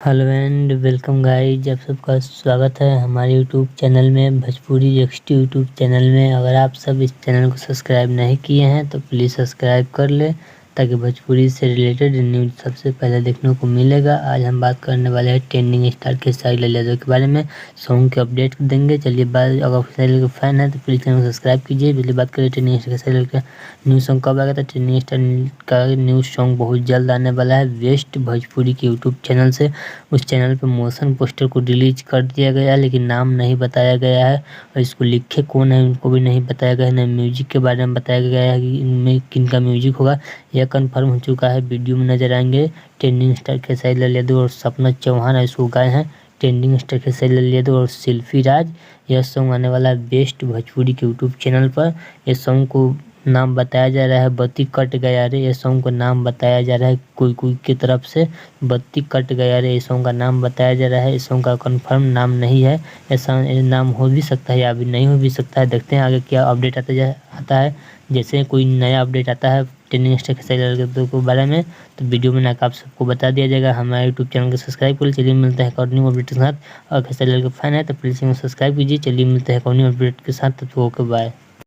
Hello and welcome guys, आप सबका स्वागत है हमारे यूट्यूब चैनल में, भोजपुरी एक्सटी यूट्यूब चैनल में। अगर आप सब इस चैनल को सब्सक्राइब नहीं किए हैं तो प्लीज़ सब्सक्राइब कर ले ताकि भोजपुरी से रिलेटेड न्यूज़ सबसे पहले देखने को मिलेगा। आज हम बात करने वाले हैं ट्रेंडिंग स्टार खेसारी लाल यादव के बारे में। सॉन्ग के अपडेट देंगे। चलिए अगर खेसारी लाल के फैन है तो प्लीज़ चैनल को सब्सक्राइब कीजिए। पहले बात करें ट्रेंडिंग स्टार खेसारी लाल का न्यू सॉन्ग कब आएगा, तो ट्रेंडिंग स्टार का न्यू सॉन्ग बहुत जल्द आने वाला है वेस्ट भोजपुरी के यूट्यूब चैनल से। उस चैनल पर मोशन पोस्टर को रिलीज कर दिया गया है, लेकिन नाम नहीं बताया गया है और इसको लिखे कौन है उनको भी नहीं बताया गया है। न म्यूजिक के बारे में बताया गया है कि इनमें किन का म्यूजिक होगा, यह कंफर्म हो चुका है। वीडियो में नजर आएंगे ट्रेंडिंग स्टार खेसारी लाल यादव और सपना चौहान इसको गाए हैं। ट्रेंडिंग स्टार खेसारी लाल यादव और सेल्फी राज। यह सॉन्ग आने वाला है बेस्ट भोजपुरी के यूट्यूब चैनल पर। इस सॉन्ग को नाम बताया जा रहा है बत्ती कट गया रे। ये सॉन्ग को नाम बताया जा रहा है कोई की तरफ से, बत्ती कट गया रे इस सॉन्ग का नाम बताया जा रहा है। इस सॉन्ग का कंफर्म नाम नहीं है। ऐसा नाम हो भी सकता है या अभी नहीं हो भी सकता है। देखते हैं आगे क्या अपडेट आता है। जैसे कोई नया अपडेट आता है ट्रेंडिंग स्टार खेसारी लाल यादव के बारे में तो वीडियो में आप सबको बता दिया जाएगा। हमारे यूट्यूब चैनल को सब्सक्राइब कर। चलिए मिलते हैं एक और न्यू अपडेट के साथ। और खेसारी लाल के फैन है तो प्लीज़ सब्सक्राइब कीजिए। चलिए मिलते हैं एक और न्यू अपडेट के साथ। तो ओके बाय।